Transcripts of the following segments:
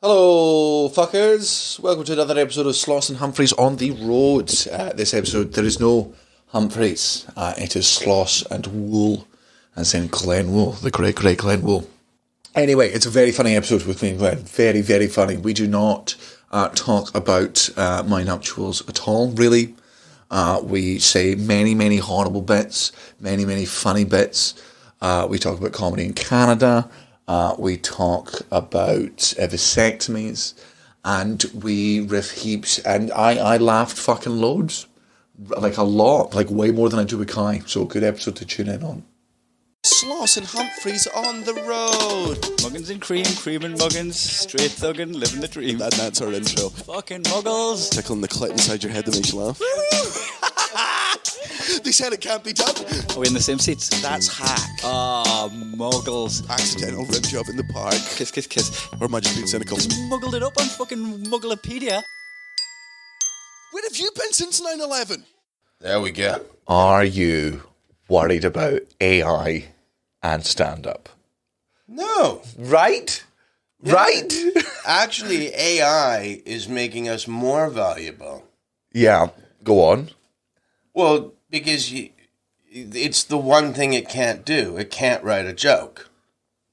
Hello, fuckers. Welcome to another episode of Sloss and Humphreys on the road. This episode, there is no Humphreys. It is Sloss and Wool, as in Glenn Wool, the great Glenn Wool. Anyway, it's a very funny episode with me and Glenn. Very, very funny. We do not talk about my nuptials at all, really. We say many horrible bits, many funny bits. We talk about comedy in Canada. We talk about vasectomies, and we riff heaps, and I laughed fucking loads, like a lot, like way more than I do with Kai, so good episode to tune in on. Sloss and Humphreys on the road. Muggins and cream and muggins, straight thuggin', living the dream. That's our intro. Fucking muggles. Tickling the clit inside your head that makes you laugh. They said it can't be done. Are we in the same seats? That's hack. Ah, muggles. Accidental rim job in the park. Kiss. Or am I just being cynical? Muggled it up on fucking Mugglepedia. Where have you been since 9/11? There we go. Are you worried about AI and stand-up? No. Right? Yeah. Right? Actually, AI is making us more valuable. Yeah, go on. Well, because it's the one thing it can't do. It can't write a joke.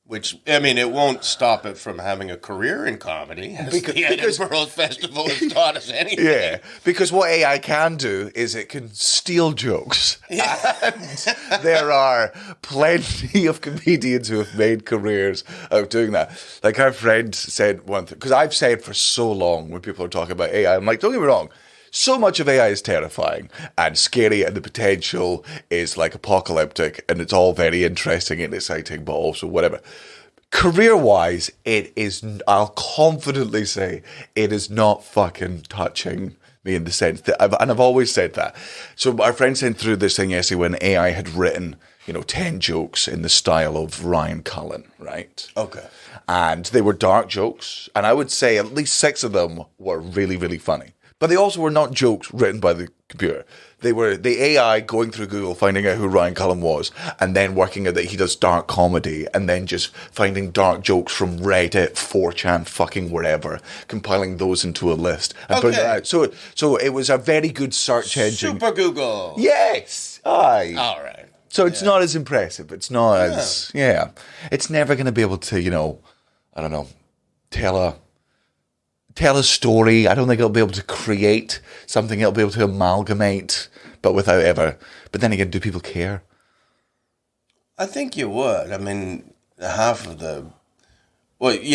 Which, I mean, it won't stop it from having a career in comedy. As the Edinburgh Festival has taught us anything. Yeah, because what AI can do is it can steal jokes. Yeah. And there are plenty of comedians who have made careers out of doing that. Like our friend said one thing, because I've said for so long when people are talking about AI, I'm like, don't get me wrong, so much of AI is terrifying and scary, and the potential is like apocalyptic, and it's all very interesting and exciting, but also whatever. Career-wise, it is, I'll confidently say, it is not fucking touching me in the sense that, I've always said that. So our friend sent through this thing yesterday when AI had written, 10 jokes in the style of Ryan Cullen, right? Okay. And they were dark jokes, and I would say at least 6 of them were really, really funny. But they also were not jokes written by the computer. They were the AI going through Google, finding out who Ryan Cullen was, and then working out that he does dark comedy, and then just finding dark jokes from Reddit, 4chan, fucking wherever, compiling those into a list and putting it out. So it was a very good search engine. Super Google. Yes. Aye. All right. So it's not as impressive. It's not as, It's never going to be able to, I don't know, tell a story. I don't think it'll be able to create something. It'll be able to amalgamate, but without ever. But then again, do people care? I think you would. I mean, half of the, like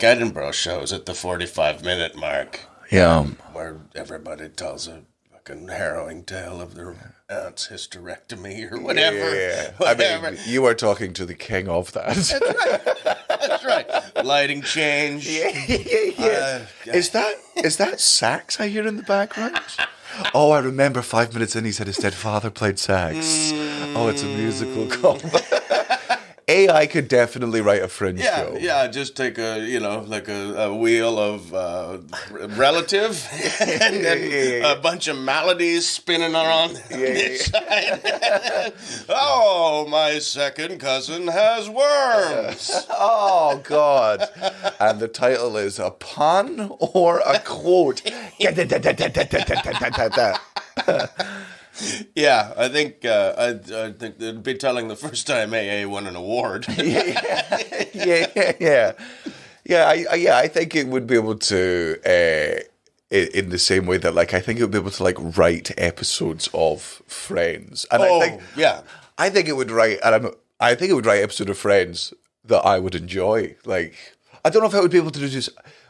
Edinburgh shows at the 45-minute mark. Yeah. Where everybody tells a fucking harrowing tale of their aunt's hysterectomy or whatever. Yeah. Whatever. I mean, you are talking to the king of that. That's right. Lighting change. Yeah. Is that sax I hear in the background? Oh, I remember 5 minutes in he said his dead father played sax. Oh, it's a musical combo. AI could definitely write a Fringe show. Yeah, just take a wheel of relative and then a bunch of maladies spinning around the side. Oh, my second cousin has worms. Oh, God. And the title is a pun or a quote. Yeah, I think they'd be telling the first time AA won an award. Yeah. I think it would be able to, in the same way that, like, I think it would be able to, like, write episodes of Friends. And I think it would write, I think it would write episodes of Friends that I would enjoy. Like, I don't know if I would be able to do just.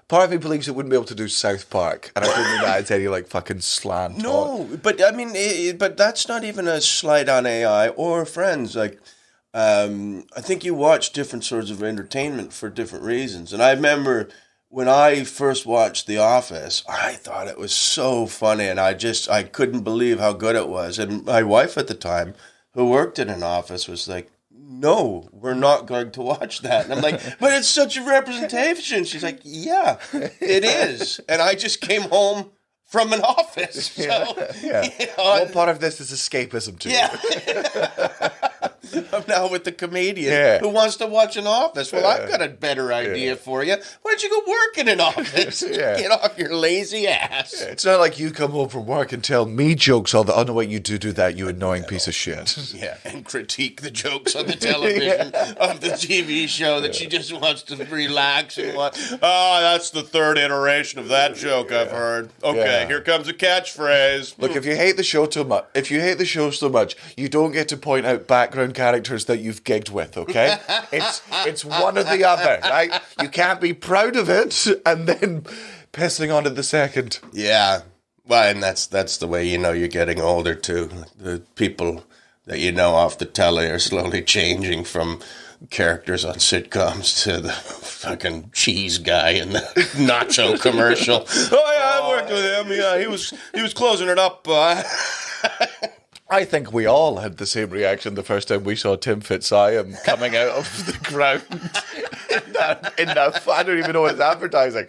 Part of me believes it wouldn't be able to do South Park, and I don't think that it's any like fucking slant. No, but I mean, but that's not even a slight on AI or Friends. Like, I think you watch different sorts of entertainment for different reasons. And I remember when I first watched The Office, I thought it was so funny, and I couldn't believe how good it was. And my wife at the time, who worked in an office, was like, no, we're not going to watch that. And I'm like, but it's such a representation. She's like, yeah, it is. And I just came home from an office. So, What part of this is escapism to you? I'm now with the comedian who wants to watch an office. Well, I've got a better idea for you. Why don't you go work in an office? Get off your lazy ass. It's not like you come home from work and tell me jokes all the... Oh, no, wait, you do that, you annoying piece of shit. Yeah, and critique the jokes on the television of the TV show that she just wants to relax and watch. Oh, that's the third iteration of that joke I've heard. Okay, here comes a catchphrase. Look, if you hate the show so much, you don't get to point out background characters that you've gigged with, okay? It's one or the other, right? You can't be proud of it and then pissing on it the second. Yeah. Well, and that's the way you know you're getting older, too. The people that you know off the telly are slowly changing from characters on sitcoms to the fucking cheese guy in the nacho commercial. Oh, yeah, I worked with him. Yeah, he was closing it up. I think we all had the same reaction the first time we saw Tim Fitzsimmons coming out of the ground in that I don't even know what it's advertising.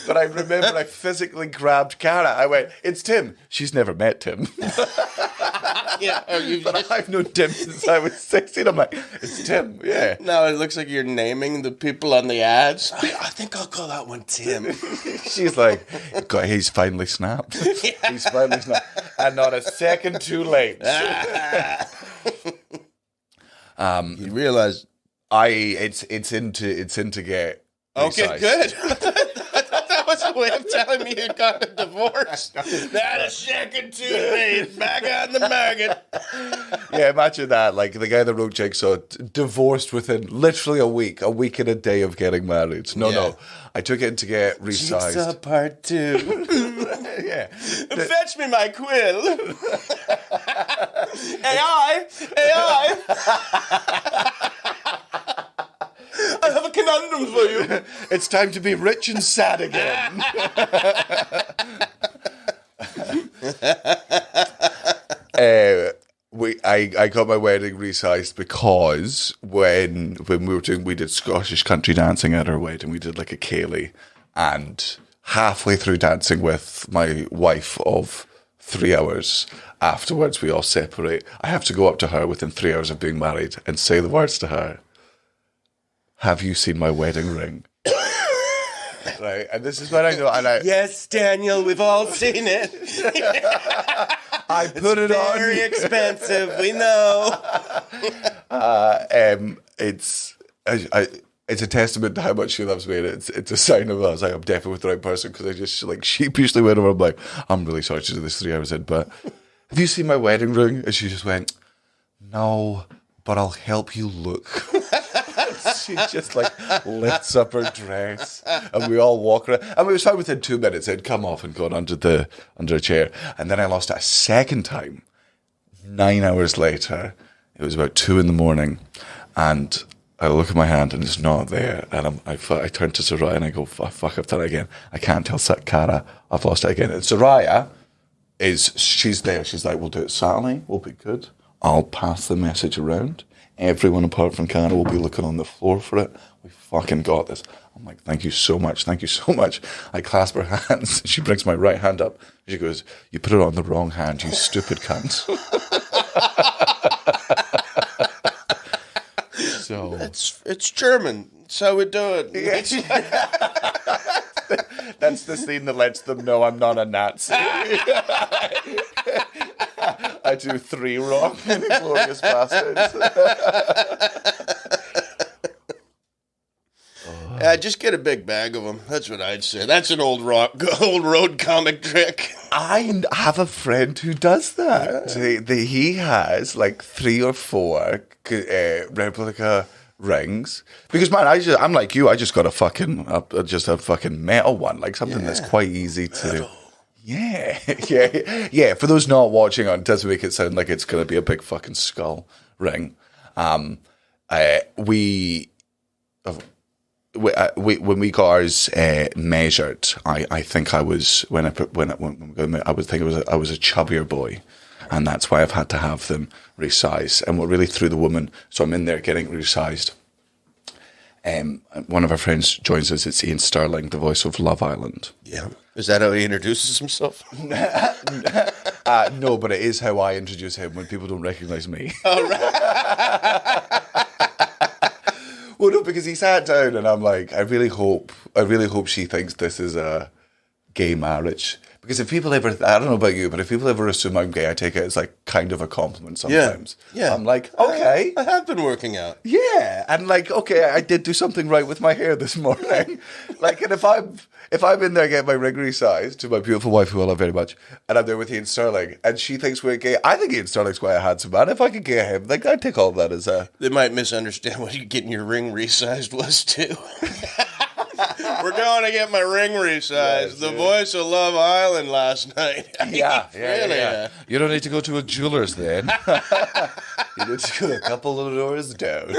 But I remember I physically grabbed Cara. I went, "It's Tim." She's never met Tim. But I've known Tim since I was 16. I'm like, "It's Tim." Yeah. Now it looks like you're naming the people on the ads. I think I'll call that one Tim. She's like, he's finally snapped. He's finally snapped. And not a second too late. You realize it's into get okay, resized. good. I thought that was a way of telling me you got a divorce. Not a second too late. Back on the market. Yeah, imagine that. Like the guy that wrote Jigsaw, divorced within literally a week and a day of getting married. No. I took it to get resized. Jigsaw part 2. Yeah. Fetch me my quill. AI. I have a conundrum for you. It's time to be rich and sad again. I got my wedding resized because when we did Scottish country dancing at our wedding, we did like a ceilidh, and halfway through dancing with my wife of 3 hours afterwards, we all separate. I have to go up to her within 3 hours of being married and say the words to her. Have you seen my wedding ring? Right, and this is when I know. Yes, Daniel, we've all seen it. I put it on. Very expensive, we know. It's a testament to how much she loves me, and it's a sign of us. I'm definitely with the right person, because I just like sheepishly went over. I'm like, I'm really sorry to do this 3 hours in, but have you seen my wedding ring? And she just went, no, but I'll help you look. She just like lifts up her dress, and we all walk around. And it was fine within 2 minutes. It'd come off and gone under a chair. And then I lost it a second time. 9 hours later, it was about 2 a.m, and I look at my hand and it's not there. And I turn to Soraya and I go, fuck, I've done it again. I can't tell Cara I've lost it again. And Soraya she's there. She's like, we'll do it Saturday. We'll be good. I'll pass the message around. Everyone apart from Cara will be looking on the floor for it. We fucking got this. I'm like, thank you so much. Thank you so much. I clasp her hands. She brings my right hand up. She goes, you put it on the wrong hand, you stupid cunt. So it's German. That's how we do it. That's the scene that lets them know I'm not a Nazi. I do 3 wrong in Glorious Bastards. Just get a big bag of them. That's what I'd say. That's an old road comic trick. I have a friend who does that. Yeah. He has like 3 or 4 replica rings, because man, I'm like you. I just got a fucking metal one, like something that's quite easy to. Yeah. For those not watching on, it does make it sound like it's going to be a big fucking skull ring. When we got ours measured, I think I was I was a chubbier boy, and that's why I've had to have them resized. And what really threw the woman, so I'm in there getting resized. One of our friends joins us. It's Ian Sterling, the voice of Love Island. Yeah. Is that how he introduces himself? No, but it is how I introduce him when people don't recognise me. All right. Well, no, because he sat down and I'm like, I really hope she thinks this is a gay marriage. Because if people ever, I don't know about you, but if people ever assume I'm gay, I take it as like kind of a compliment sometimes. Yeah. I'm like, okay. I have been working out. Yeah. And like, okay, I did do something right with my hair this morning. Like, and if I'm in there getting my ring resized to my beautiful wife, who I love very much, and I'm there with Ian Sterling, and she thinks we're gay, I think Ian Sterling's quite a handsome man. If I could get him, like, I'd take all of that as a... They might misunderstand what you getting your ring resized was, too. We're going to get my ring resized. The voice of Love Island last night. Yeah. You don't need to go to a jeweler's then. You need to go a couple of doors down.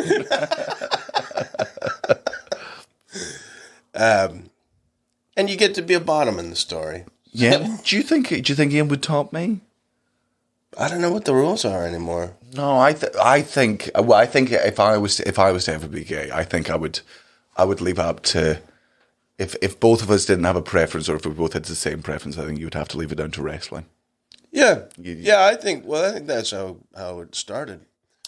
And you get to be a bottom in the story. Yeah. Do you think Ian would top me? I don't know what the rules are anymore. No, I think if I was to ever be gay, I think I would leave it up to if both of us didn't have a preference, or if we both had the same preference, I think you would have to leave it down to wrestling. Yeah. I think that's how it started.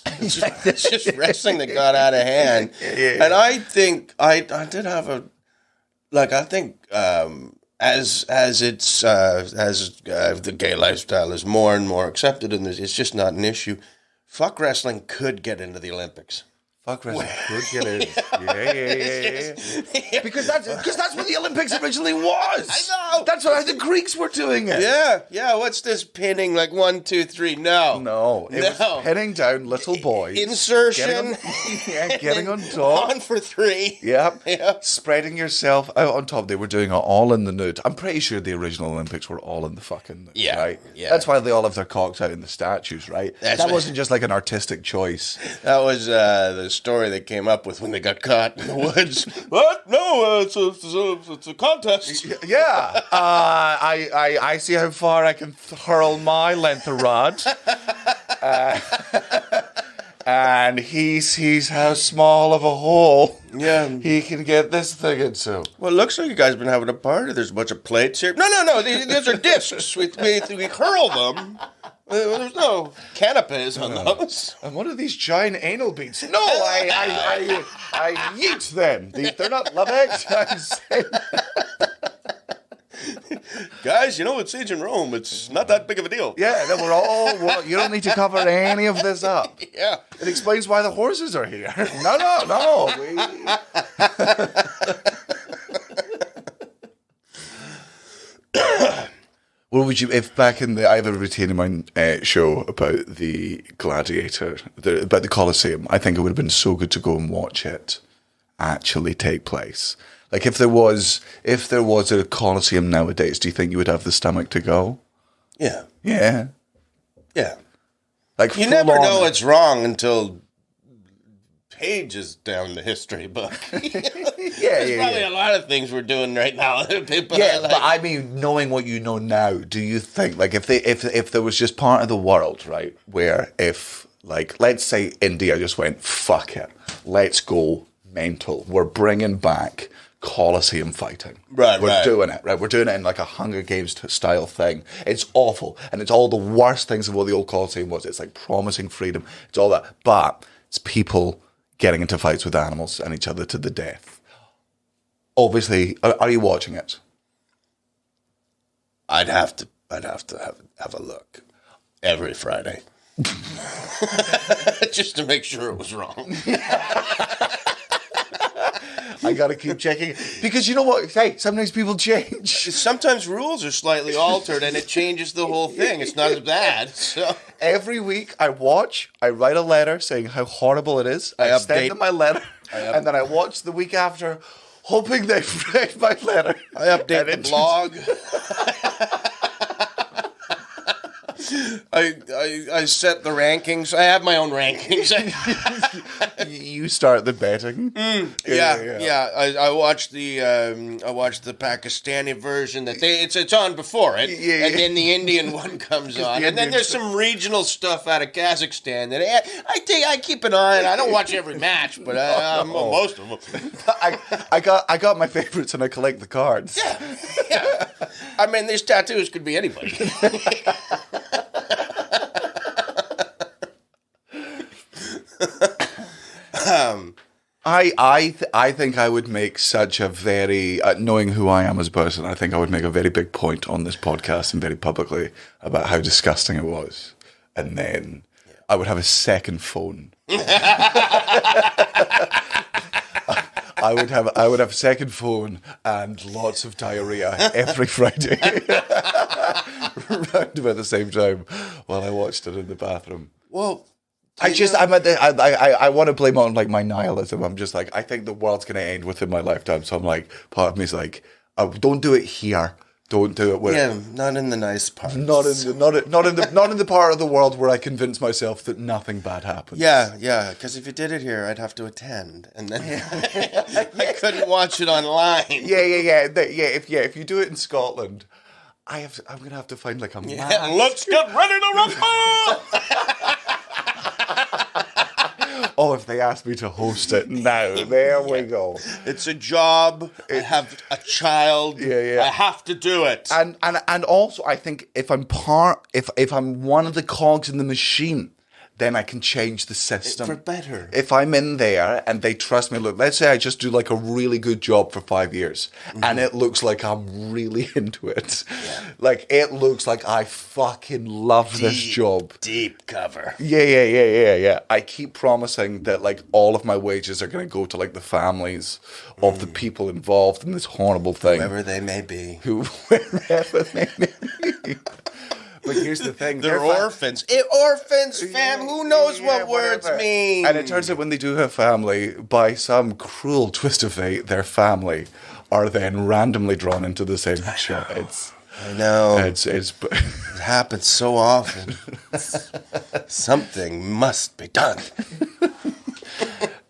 It's just wrestling that got out of hand. Yeah. And I think I did have a I think as the gay lifestyle is more and more accepted, and it's just not an issue. Fuck wrestling could get into the Olympics. Fuck wrestling could get in. Yeah. Because that's what the Olympics originally was. I know. That's why the Greeks were doing it. Yeah. What's this pinning? Like 1, 2, 3? No. It was pinning down little boys. Insertion. Getting on top. 1 for 3. Yep. Spreading yourself out on top. They were doing it all in the nude. I'm pretty sure the original Olympics were all in the fucking nude, right? Yeah. That's why they all have their cocks out in the statues, right? That wasn't just like an artistic choice. That was the story they came up with when they got caught in the woods. What? No, it's a contest. Yeah. I see how far I can hurl my length of rod. And he sees how small of a hole he can get this thing into. Well, it looks like you guys have been having a party. There's a bunch of plates here. No. These are discs. We hurl them. There's no canapes on those. And what are these giant anal beads? No, I yeet them. They're not love eggs. Guys, it's Siege in Rome. It's not that big of a deal. Yeah, you don't need to cover any of this up. Yeah. It explains why the horses are here. No. What would you, if back in I have a routine in my show about the Gladiator, about the Colosseum, I think it would have been so good to go and watch it actually take place. Like if there was a Colosseum nowadays, do you think you would have the stomach to go? Yeah. Yeah. Yeah. Like you never know it's wrong until pages down the history book. There's probably a lot of things we're doing right now. But I mean, knowing what you know now, do you think like if there was just part of the world, right, where if like let's say India just went fuck it, let's go mental, we're bringing back Colosseum fighting. We're doing it, right? We're doing it in like a Hunger Games style thing. It's awful, and it's all the worst things of what the old Colosseum was. It's like promising freedom. It's all that, but it's people getting into fights with animals and each other to the death. Obviously, are you watching it? I'd have to have a look every Friday, just to make sure it was wrong. I gotta keep checking because you know what? Hey, sometimes people change. Sometimes rules are slightly altered and it changes the whole thing. It's not as bad. So every week I write a letter saying how horrible it is. I send them my letter, and then I watch the week after, hoping they've read my letter. I update the blog. I set the rankings. I have my own rankings. You start the betting. Yeah. I watched the Pakistani version that it's on before it, and then the Indian one comes on, and then there's some regional stuff out of Kazakhstan that I keep an eye on. I don't watch every match, but most of them. I got my favorites and I collect the cards. Yeah. I mean, these tattoos could be anybody. I think I would make such a very, knowing who I am as a person, I think I would make a very big point on this podcast and very publicly about how disgusting it was. And then I would have a second phone. I would have a second phone and lots of diarrhea every Friday. Round about the same time while I watched it in the bathroom. Well, I want to blame it on like my nihilism. I'm just like, I think the world's going to end within my lifetime. So I'm like, part of me is like, oh, don't do it here. Don't do it where. Not in the nice parts. Not in the part of the world where I convince myself that nothing bad happens. Yeah. Because if you did it here, I'd have to attend, and then I couldn't watch it online. Yeah. If you do it in Scotland, I'm gonna have to find like a mask. Let's get ready to rumble. Oh, if they asked me to host it now, there we go. It's a job. I have a child. Yeah. I have to do it. And also, I think if I'm one of the cogs in the machine, then I can change the system for better. If I'm in there and they trust me, look, let's say I just do like a really good job for 5 years, and it looks like I'm really into it. Yeah. Like it looks like I fucking love this job. Deep cover. Yeah. I keep promising that like all of my wages are going to go to like the families of the people involved in this horrible thing, whoever they may be. Wherever they may be. But here's the thing. They're orphans. Orphans, fam. Who knows what words mean? And it turns out when they do have family, by some cruel twist of fate, their family are then randomly drawn into the same shit. I know. It happens so often. Something must be done.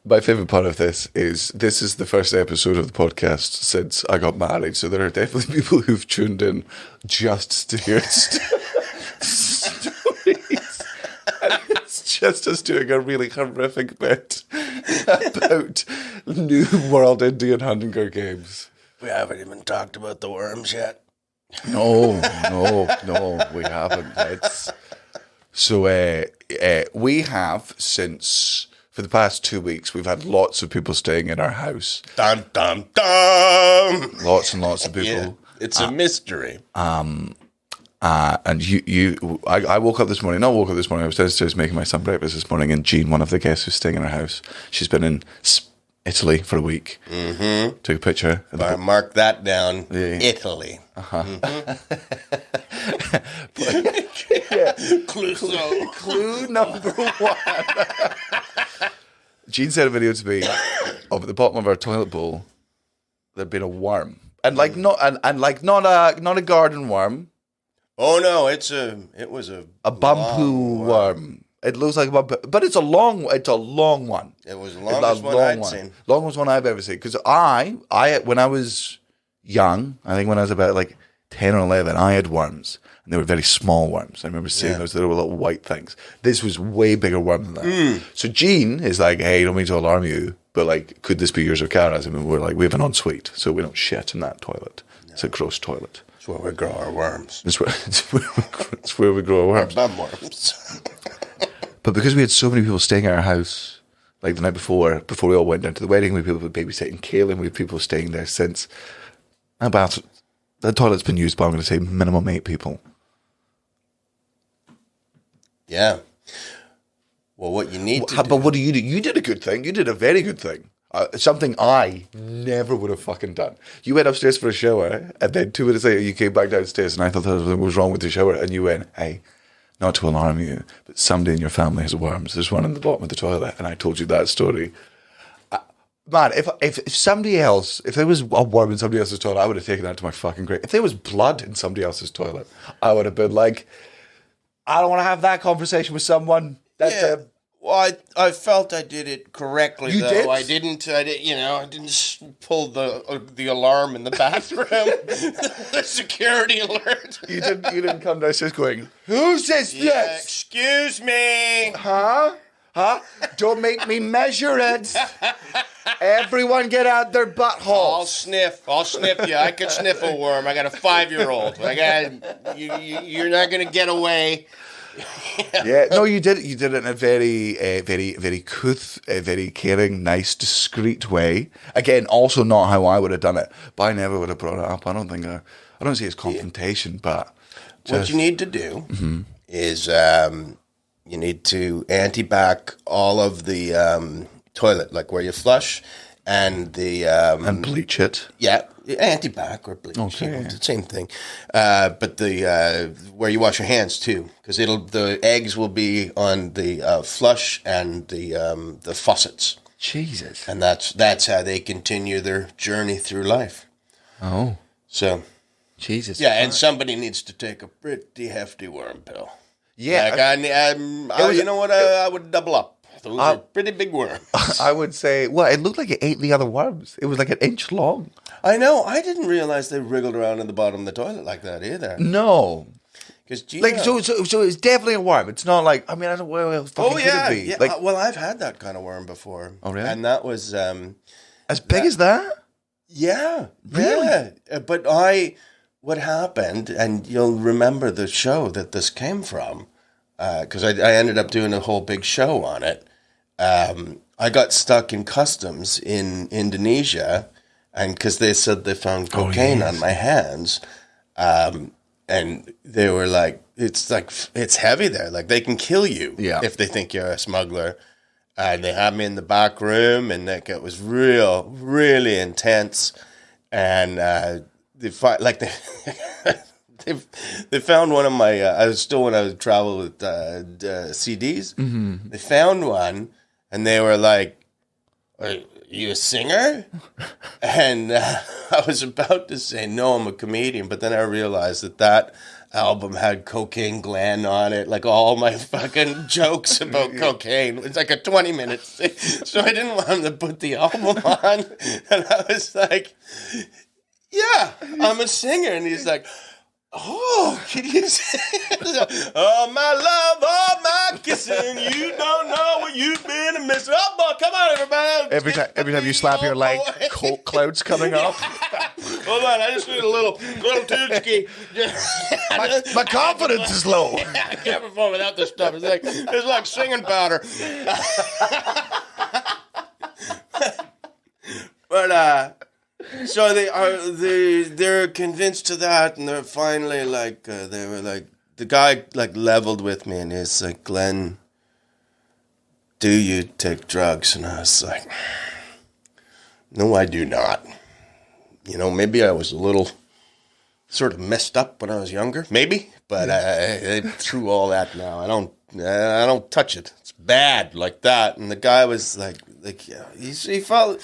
My favourite part of this is the first episode of the podcast since I got married, so there are definitely people who've tuned in just to hear stories. And it's just us doing a really horrific bit about New World Indian Hunger Games. We haven't even talked about the worms yet. No, we haven't. We have since... For the past 2 weeks, we've had lots of people staying in our house. Dun, dun, dun! Lots and lots of people. Yeah, it's a mystery. And I woke up this morning. I was downstairs making my son breakfast this morning, and Jean, one of the guests who's staying in our house, she's been in Italy for a week. Mm-hmm. Took a picture. Mark that down. Yeah. Italy. Uh-huh. Mm-hmm. Clue number one. Jean sent a video to me of at the bottom of our toilet bowl there'd been a worm, and not a garden worm. Oh no, it was a bamboo worm. It looks like a bamboo, but it's a long one. It was the longest one I'd seen. Longest one I've ever seen. Because I when I was young, I think when I was about like 10 or 11, I had worms. And they were very small worms. I remember seeing those little white things. This was way bigger worm than that. Mm. So Jean is like, hey, don't mean to alarm you, but like, could this be yours or Kara's? I mean, we're like, we have an ensuite, so we don't shit in that toilet. No. It's a gross toilet. It's where we grow our worms. It's where we grow our worms. Our bum worms. But because we had so many people staying at our house, like the night before we all went down to the wedding, we had people babysitting Kaylin, we had people staying there since. About the toilet's been used by, I'm going to say, minimum 8 people. Yeah. Well, what you need to do... But what do? You did a good thing. You did a very good thing. Something I never would have fucking done. You went upstairs for a shower, and then 2 minutes later you came back downstairs, and I thought something was wrong with the shower, and you went, hey, not to alarm you, but somebody in your family has worms. There's one in the bottom of the toilet, and I told you that story. Man, if somebody else, if there was a worm in somebody else's toilet, I would have taken that to my fucking grave. If there was blood in somebody else's toilet, I would have been like... I don't want to have that conversation with someone. Well, I felt I did it correctly. You though. did? I didn't pull the alarm in the bathroom. The security alert. You didn't come downstairs going, who's this? Yeah, excuse me. Huh? Huh? Don't make me measure it. Everyone get out their buttholes. I'll sniff you. I could sniff a worm. I got a 5-year-old. You're not going to get away. Yeah, no, you did. You did it in a very, very couth, very caring, nice, discreet way. Again, also not how I would have done it, but I never would have brought it up. I don't see it as confrontation, but what you need to do is you need to anti-bac all of the toilet, like where you flush, and the and bleach it. Yeah, anti-bac or bleach. Okay, it's the same thing. But the where you wash your hands too, because the eggs will be on the flush and the faucets. Jesus, and that's how they continue their journey through life. Oh, so Jesus, yeah, and somebody needs to take a pretty hefty worm pill. Yeah, you know what? I would double up. Those are pretty big worms. I would say, well, it looked like it ate the other worms. It was like an inch long. I know. I didn't realize they wriggled around in the bottom of the toilet like that either. No. Like, so it's definitely a worm. It's not like, I mean, I don't know where else fucking could it be. Yeah. Like, Well, I've had that kind of worm before. Oh, really? And that was... as big as that? Yeah. Really? Yeah. But what happened, and you'll remember the show that this came from, because I ended up doing a whole big show on it. I got stuck in customs in Indonesia, and because they said they found cocaine on my hands, and they were like, it's heavy there, like they can kill you if they think you're a smuggler. And they had me in the back room, and it was really intense, and they found one of my. I was still when I would travel with CDs. Mm-hmm. They found one, and they were like, "Are you a singer?" And I was about to say no, I'm a comedian, but then I realized that album had Cocaine Gland on it, like all my fucking jokes about cocaine. It's like a 20-minute thing, so I didn't want him to put the album on, and I was like, "Yeah, I'm a singer," and he's like, "Oh, can you sing?" "Oh, my love, oh, my kissing, you don't know what you've been missing." "Oh, boy, come on, everybody." Every time you slap your leg, cold clouds coming up. Hold on, I just need a little tootski. my confidence is low. I can't perform without this stuff. It's like singing powder. But so they're convinced to that, and they're finally like they were like, the guy like leveled with me, and he's like, "Glenn, do you take drugs?" And I was like, "No, I do not. You know, maybe I was a little sort of messed up when I was younger, maybe, but I through all that now. I don't touch it. It's bad like that." And the guy was like yeah, he felt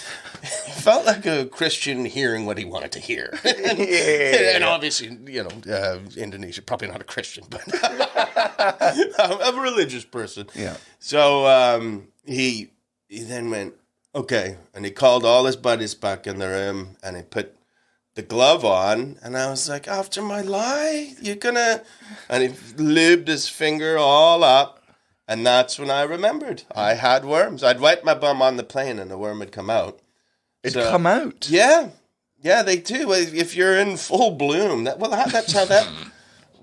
like a Christian hearing what he wanted to hear. And obviously, you know, Indonesia, probably not a Christian, but a religious person. Yeah. So he then went, "Okay," and he called all his buddies back in the room, and he put the glove on, and I was like, "After my lie, you're gonna..." And he lubed his finger all up, and that's when I remembered I had worms. I'd wiped my bum on the plane, and the worm had come out. It'd come out? Yeah, they do. If you're in full bloom, that's how that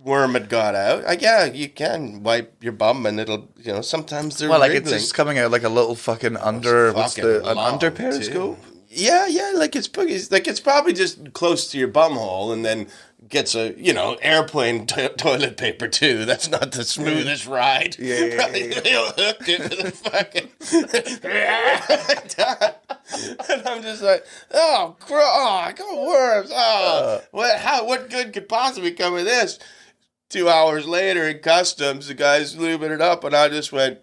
worm had got out. Yeah, you can wipe your bum, and it'll, you know, sometimes they're like wriggling. it's just coming out like a little fucking an under periscope? Yeah, like it's probably just close to your bum hole, and then gets a, you know, airplane toilet paper too. That's not the smoothest ride. Yeah. They hooked it to the fucking and I'm just like, I got worms. What good could possibly come of this? 2 hours later in customs, the guy's lubing it up, and I just went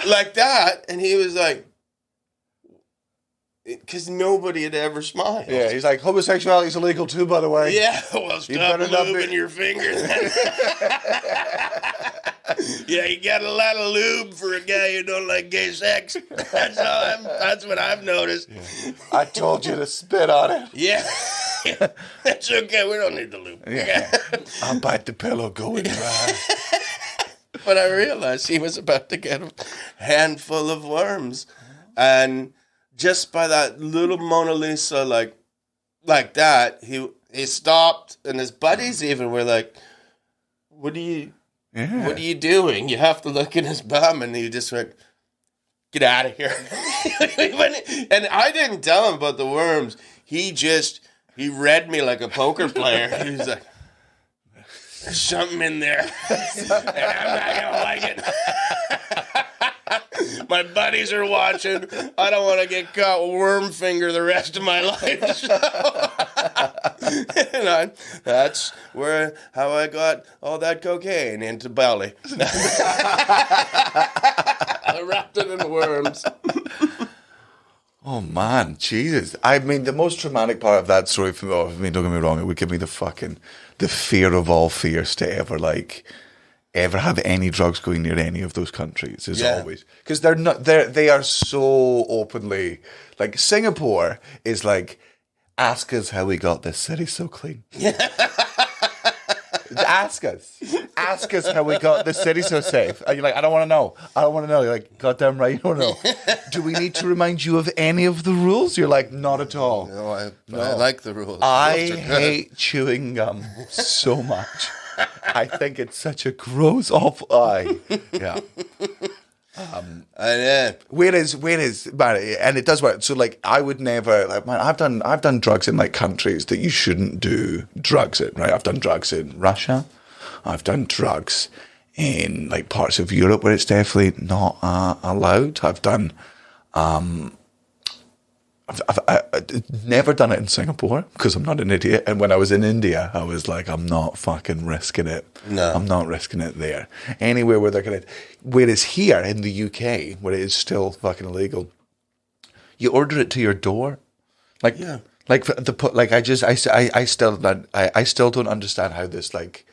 like that, and he was like, because nobody had ever smiled. Yeah, he's like, "Homosexuality is illegal too, by the way." Yeah, well, stop lubing your finger then. Yeah, you got a lot of lube for a guy who don't like gay sex. That's what I've noticed. Yeah. I told you to spit on it. Yeah. That's okay, we don't need the lube. Yeah. I'll bite the pillow going dry. But I realized he was about to get a handful of worms. And just by that little Mona Lisa, like that, he stopped, and his buddies even were like, what are you doing? You have to look in his bum. And he just went, get out of here. And I didn't tell him about the worms. He read me like a poker player. He was like, there's something in there. And I'm not going to like it. My buddies are watching. I don't want to get caught with worm finger the rest of my life. And that's how I got all that cocaine into belly. I wrapped it in worms. Oh man, Jesus! I mean, the most traumatic part of that story for me. I mean, don't get me wrong; it would give me the fear of all fears to ever have any drugs going near any of those countries. Is always because they are so openly, like Singapore is like, ask us how we got this city so clean. Ask us how we got this city so safe. And you're like, I don't want to know. You're like, goddamn right, you don't know. Do we need to remind you of any of the rules? You're like, not at all. No, I like the rules. I hate chewing gum so much. I think it's such a gross, awful. Yeah. Whereas, man, and it does work. So, like, I would never, like, man, I've done drugs in like countries that you shouldn't do drugs in, right? I've done drugs in Russia. I've done drugs in like parts of Europe where it's definitely not allowed. I've done, I've never done it in Singapore because I'm not an idiot. And when I was in India, I was like, I'm not fucking risking it. No. I'm not risking it there. Anywhere where they're going to... Whereas here in the UK, where it is still fucking illegal, you order it to your door. Like, yeah. I still don't understand how this, like,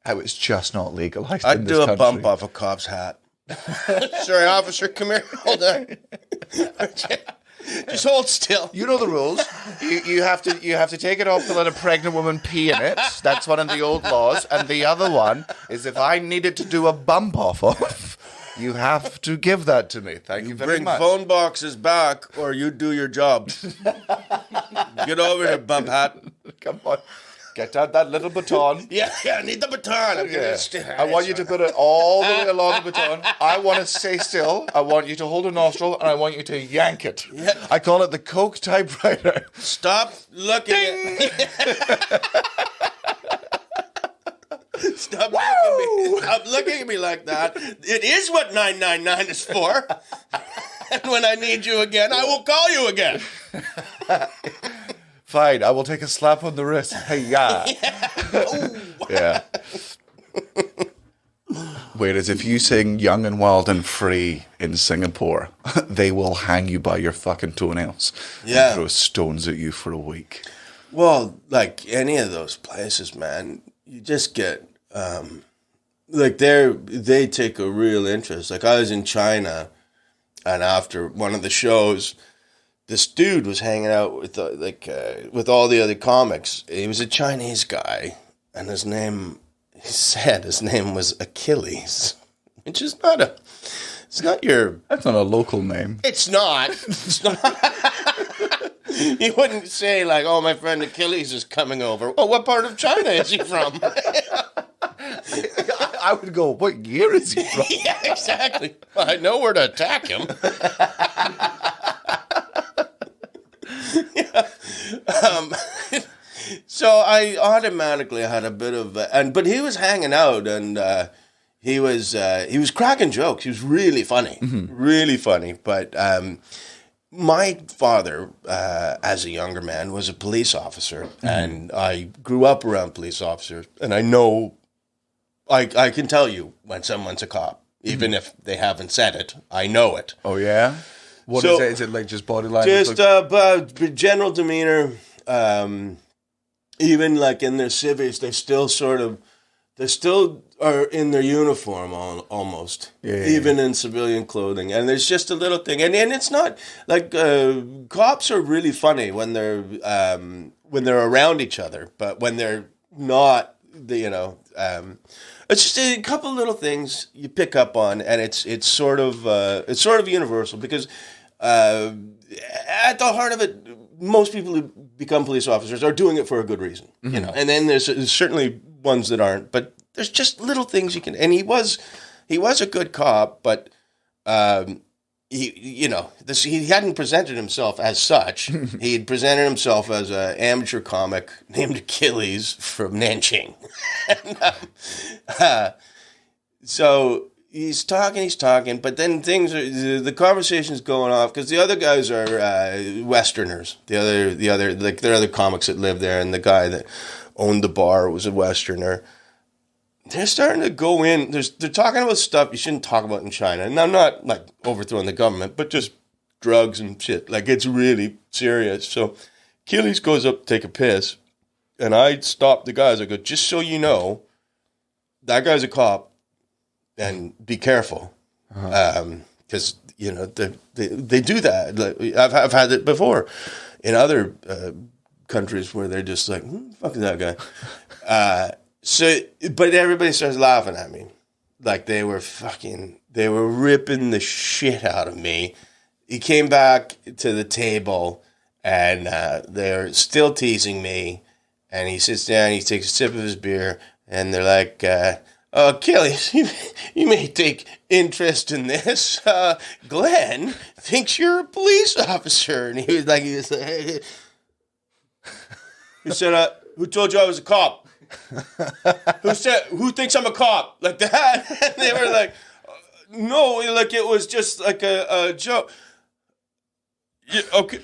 how it's just not legalized in this country. I'd do a bump off a cop's hat. Sorry, officer, come here. Hold on. Just hold still. You know the rules. You have to take it off to let a pregnant woman pee in it. That's one of the old laws. And the other one is if I needed to do a bump off of, you have to give that to me. Thank you very much. Bring phone boxes back, or you do your job. Get over here, bump hat. Come on. Get out that little baton. Yeah, I need the baton. I want you to put it all the way along the baton. I want to stay still. I want you to hold a nostril, and I want you to yank it. Yeah. I call it the Coke typewriter. Stop looking Stop looking at me like that. It is what 999 is for. And when I need you again, I will call you again. Fine, I will take a slap on the wrist. Hey, yeah. Yeah. Whereas if you sing Young and Wild and Free in Singapore, they will hang you by your fucking toenails and throw stones at you for a week. Well, like any of those places, man, you just get, like they take a real interest. Like I was in China, and after one of the shows, this dude was hanging out with with all the other comics. He was a Chinese guy, and he said his name was Achilles, which is it's not your... That's not a local name. It's not. You wouldn't say like, oh, my friend Achilles is coming over. Oh, what part of China is he from? I would go, what year is he from? Yeah, exactly. Well, I know where to attack him. So I automatically had a bit of, but he was hanging out, and he was cracking jokes. He was really funny, really funny. But my father, as a younger man, was a police officer, and I grew up around police officers, and I know, I can tell you when someone's a cop, even if they haven't said it. I know it. Oh yeah. What is it? Is it like just body language? Just general demeanor. Even like in their civvies, they still are in their uniform almost, even in civilian clothing. And there's just a little thing, and it's not like cops are really funny when they're around each other, but when they're not it's just a couple little things you pick up on, and it's sort of universal because at the heart of it, most people who become police officers are doing it for a good reason, And then there's certainly ones that aren't, but there's just little things you can. And he was a good cop, but he hadn't presented himself as such. He had presented himself as an amateur comic named Achilles from Nanjing. So he's talking, but then the conversation's going off because the other guys are Westerners. The other like there are other comics that live there, and the guy that owned the bar was a Westerner. They're starting to go in. They're talking about stuff you shouldn't talk about in China. And I'm not like overthrowing the government, but just drugs and shit. Like it's really serious. So Achilles goes up to take a piss, and I stop the guys. I go, just so you know, that guy's a cop, and be careful, because they do that. Like, I've had it before in other countries where they're just like, fuck that guy. But everybody starts laughing at me. Like they were ripping the shit out of me. He came back to the table and they're still teasing me. And he sits down, he takes a sip of his beer, and they're like, Achilles, you may take interest in this. Glenn thinks you're a police officer. And he was like, he said, who told you I was a cop? Who thinks I'm a cop? Like that? And they were like, no, like it was just like a joke. Yeah, okay,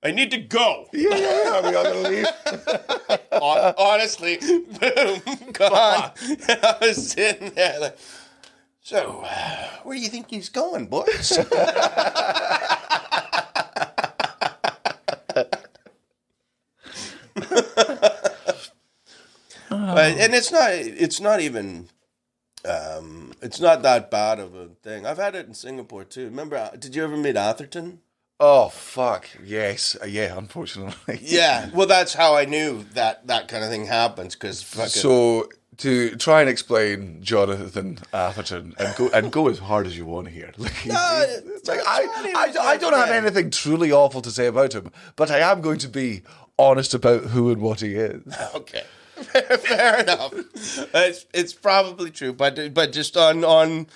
I need to go. Yeah, we all gonna leave. Honestly, boom, gone. And I was sitting there like, so, where do you think he's going, boys? And it's not even it's not that bad of a thing. I've had it in Singapore too. Remember, did you ever meet Atherton? Oh, fuck. Yes. Yeah, unfortunately. Yeah. Well, that's how I knew that kind of thing happens. Cause so, to try and explain Jonathan Atherton and go as hard as you want here. I don't have anything truly awful to say about him, but I am going to be honest about who and what he is. Okay. Fair enough. It's probably true, but just on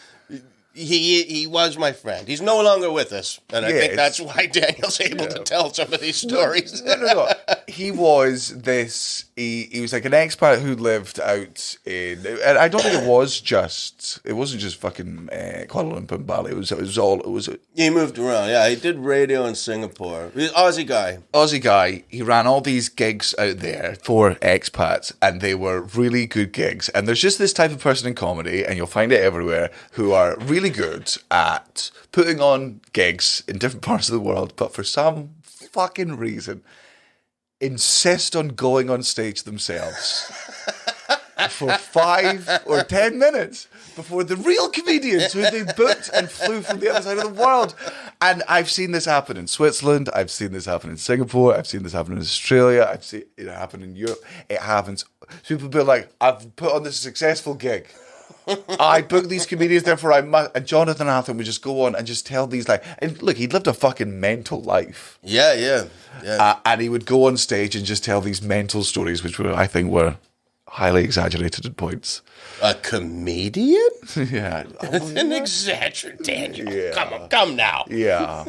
he was my friend. He's no longer with us, and I think that's why Daniel's able to tell some of these stories. No. He was this. He was like an expat who lived out in, and I don't think it wasn't just fucking Kuala Lumpur and Bali. It was. He moved around. Yeah, he did radio in Singapore. He's an Aussie guy. He ran all these gigs out there for expats, and they were really good gigs. And there's just this type of person in comedy, and you'll find it everywhere, who are really good at putting on gigs in different parts of the world, but for some fucking reason insist on going on stage themselves for 5 or 10 minutes before the real comedians who they booked and flew from the other side of the world. And I've seen this happen in Switzerland, I've seen this happen in Singapore, I've seen this happen in Australia, I've seen it happen in Europe. It happens. People be like, I've put on this successful gig, I booked these comedians, therefore I must. And Jonathan Atherton would just go on and just tell these, like, and look, he'd lived a fucking mental life. Yeah. And he would go on stage and just tell these mental stories, which I think were highly exaggerated at points. A comedian? Yeah. An exaggerated, Daniel. Yeah. Come now. Yeah.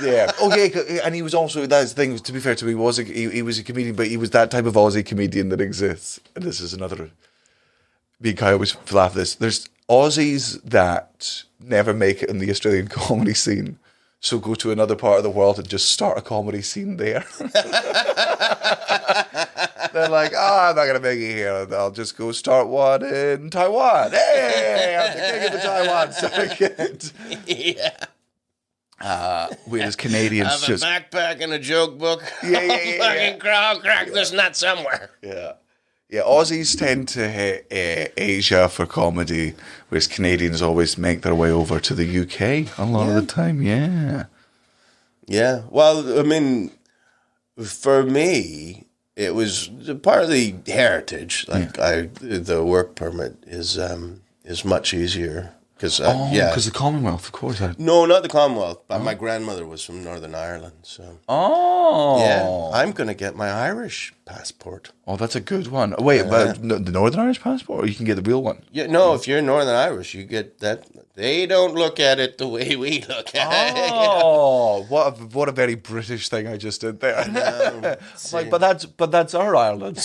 Yeah. Okay, and he was also, that's the thing, to be fair to him, he was a comedian, but he was that type of Aussie comedian that exists. And this is another... I always laugh at this. There's Aussies that never make it in the Australian comedy scene, so go to another part of the world and just start a comedy scene there. They're like, I'm not going to make it here. I'll just go start one in Taiwan. Hey, I'm the king of the Taiwan circuit. Yeah. Whereas Canadians just... have a backpack and a joke book. Yeah. Fucking crowd crack this nut somewhere. Yeah. Yeah, Aussies tend to hit Asia for comedy, whereas Canadians always make their way over to the UK a lot of the time, yeah. Yeah, well, I mean, for me, it was partly heritage. Like the work permit is much easier because because the Commonwealth, of course. No, not the Commonwealth, but my grandmother was from Northern Ireland, so I'm gonna get my Irish passport. Oh, that's a good one. Wait, but the Northern Irish passport, or you can get the real one? Yeah, no, if you're Northern Irish, you get that. They don't look at it the way we look at it. Oh, what a very British thing I just did there. Like, but that's our Ireland.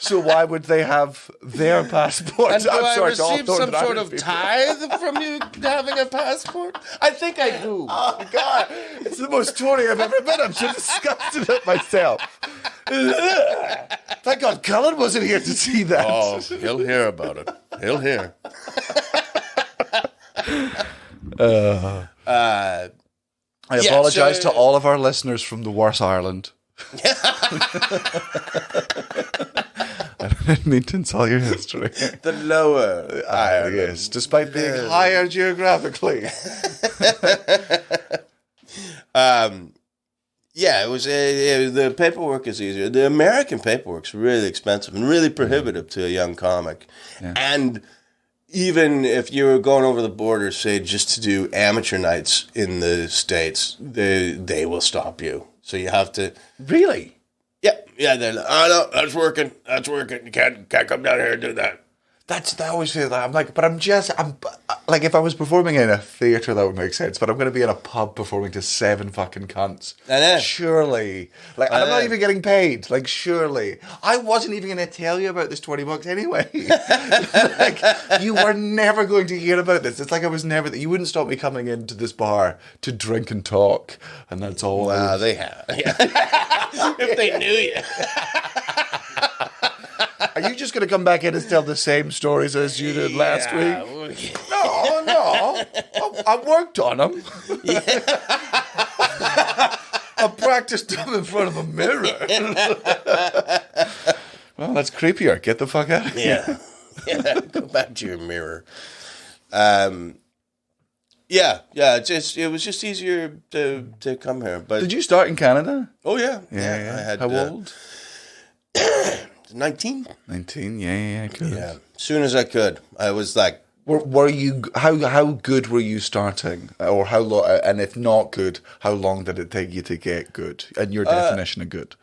So why would they have their passport? And do I receive some sort of tithe from you having a passport? I think I do. Oh, God. It's the most Tory I've ever been. I'm so disgusted at myself. Thank God Cullen wasn't here to see that. Oh, he'll hear about it. He'll hear. I apologise to all of our listeners from the worse Ireland. I didn't mean to insult your history. The lower Ireland. Yes, despite being higher geographically. It was the paperwork is easier. The American paperwork's really expensive and really prohibitive to a young comic. Yeah. And even if you were going over the border, say, just to do amateur nights in the States, they will stop you. So you have to... Really? Yeah, they're like, oh, no, that's working. You can't come down here and do that. I always say that. I'm like, but I'm like, if I was performing in a theatre, that would make sense. But I'm going to be in a pub performing to 7 fucking cunts. Surely. Like, I'm not even getting paid. Like, surely. I wasn't even going to tell you about this $20 anyway. Like, you were never going to hear about this. It's like I was never... You wouldn't stop me coming into this bar to drink and talk. And that's all. Wow, they have. Yeah. If they knew you. Are you just going to come back in and tell the same stories as you did last week? No. I worked on them. Yeah. I practiced them in front of a mirror. Well, that's creepier. Get the fuck out of here. Yeah. Go back to your mirror. It was just easier to come here. But did you start in Canada? Oh yeah. I had. How old? 19. 19. Yeah. Good. Yeah. As soon as I could, I was like. Were you? How good were you starting, or how long? And if not good, how long did it take you to get good? And your definition of good?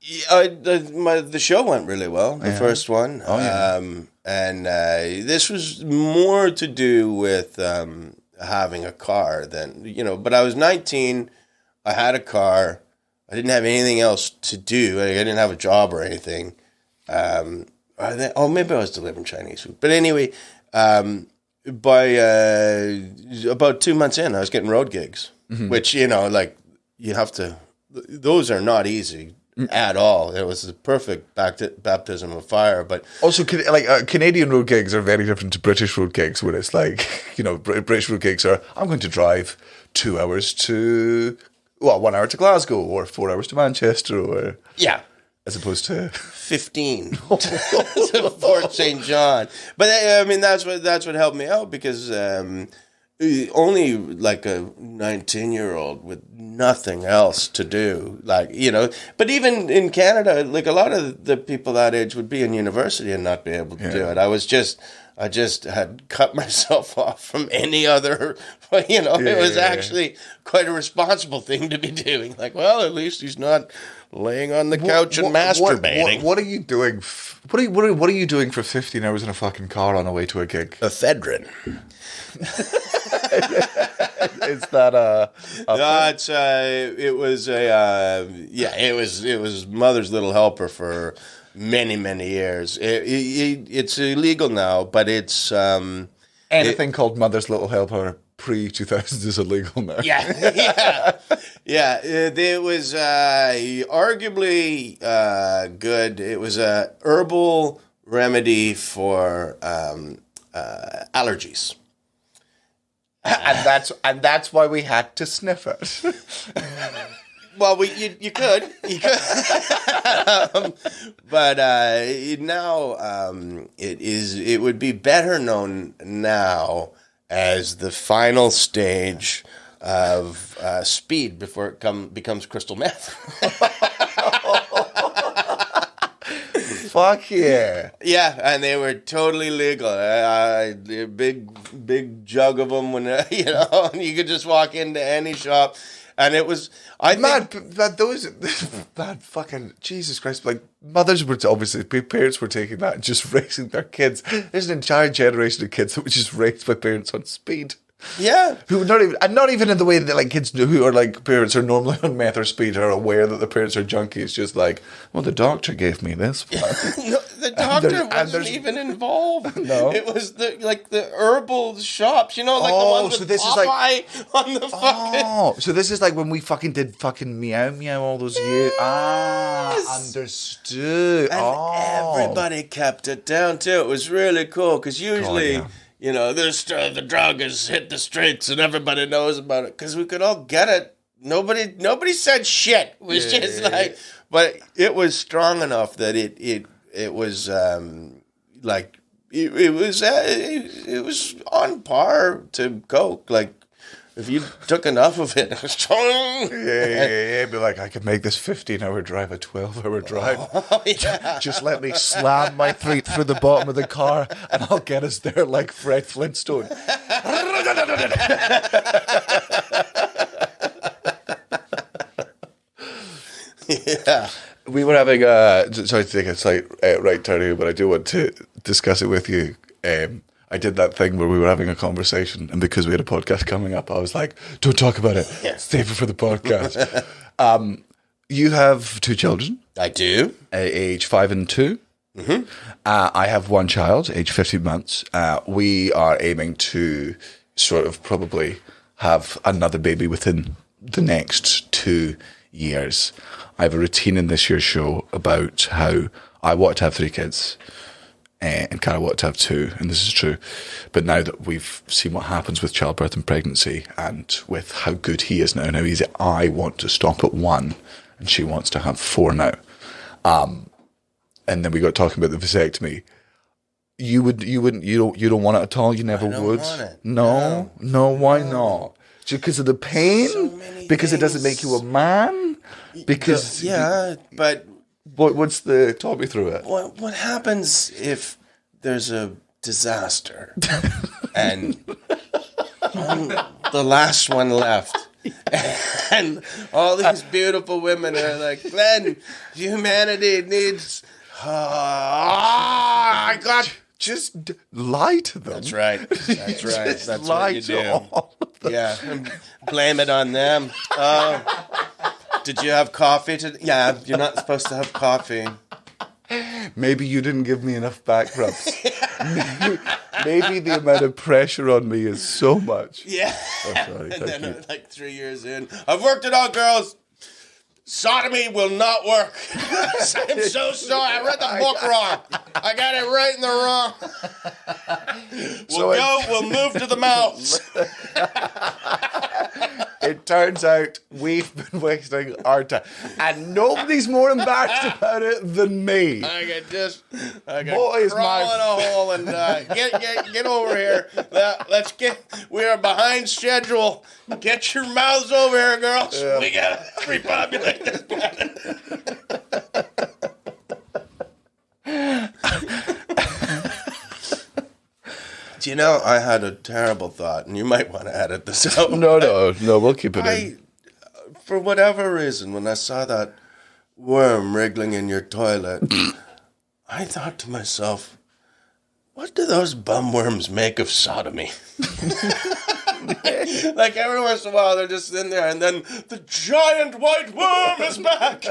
The show went really well. The first one. Oh yeah. And this was more to do with having a car than But I was 19. I had a ar. I didn't have anything else to do. I didn't have a job or anything. Maybe I was delivering Chinese food. But anyway, by about 2 months in, I was getting road gigs, which, you have to, those are not easy at all. It was the perfect baptism of fire. But also, Canadian road gigs are very different to British road gigs, where it's like, British road gigs are, I'm going to drive 2 hours to, 1 hour to Glasgow, or 4 hours to Manchester, or... Yeah. As opposed to 15 to Fort St. John. But that's what helped me out, because only like a 19-year-old with nothing else to do, But even in Canada, like a lot of the people that age would be in university and not be able to do it. I just had cut myself off from any other, it was actually quite a responsible thing to be doing. Like, well, at least he's not laying on the couch and masturbating. What are you doing? What are you doing for 15 hours in a fucking car on the way to a gig? Ephedrine. Is that it was Mother's Little Helper for many, many years. It's illegal now, but it's anything called Mother's Little Helper pre-2000s is illegal now. Yeah. It was arguably good. It was a herbal remedy for allergies. And that's why we had to sniff it. Well, you could, but now it would be better known now as the final stage of speed before it becomes crystal meth. Fuck yeah. Yeah, and they were totally legal. A big jug of them when and you could just walk into any shop, and it was that fucking Jesus Christ! Like mothers were obviously parents were taking that and just raising their kids. There's an entire generation of kids that were just raised by parents on speed. Yeah, who were not even in the way that like kids who are like parents are normally on meth or speed are aware that the parents are junkies. Just like, well, the doctor gave me this. No, the doctor wasn't even involved. No, it was the herbal shops. Like the ones with Popeye on the fucking. Oh, so this is like when we fucking did fucking Meow Meow all those years. Understood. And everybody kept it down too. It was really cool because usually. God, yeah. The drug has hit the streets and everybody knows about it because we could all get it. Nobody said shit. It was but it was strong enough that it was it was on par to Coke. Like if you took enough of it, it was strong. Yeah. Be like, I could make this 15-hour drive a 12-hour drive. Oh, yeah. Just let me slam my feet through the bottom of the car and I'll get us there like Fred Flintstone. Yeah. We were having sorry to take a slight right turn here, but I do want to discuss it with you. I did that thing where we were having a conversation, and because we had a podcast coming up, I was like, don't talk about it. Yeah. Save it for the podcast. You have 2 children. I do. Age 5 and 2. Mm-hmm. I have 1 child, age 15 months. We are aiming to sort of probably have another baby within the next 2 years. I have a routine in this year's show about how I want to have 3 kids. And Cara wanted to have 2, and this is true. But now that we've seen what happens with childbirth and pregnancy, and with how good he is now and how easy, I want to stop at 1, and she wants to have 4 now. And then we got talking about the vasectomy. You don't want it at all. You never would. Want it. No. Why not? Just because of the pain? So because it doesn't make you a man? Because but. What's talk me through it? What happens if there's a disaster and the last one left and all these beautiful women are like, Glenn, humanity needs I got just lie to them. That's right. That's lie what you to do. all of them. Yeah, and blame it on them. Did you have coffee today? Yeah, you're not supposed to have coffee. Maybe you didn't give me enough back rubs. maybe the amount of pressure on me is so much. Yeah. Oh, sorry, and then, like 3 years in, I've worked it out, girls. Sodomy will not work. I'm so sorry. I read the book wrong. I got it right in the wrong. We'll move to the mouth. It turns out we've been wasting our time. And nobody's more embarrassed about it than me. I could Boy, crawl in a hole and get over here. We are behind schedule. Get your mouths over here, girls. Yeah. We gotta repopulate this planet. Do you know, I had a terrible thought, and you might want to edit this out. No, we'll keep it in. For whatever reason, when I saw that worm wriggling in your toilet, I thought to myself, what do those bum worms make of sodomy? Like every once in a while, they're just in there, and then the giant white worm is back.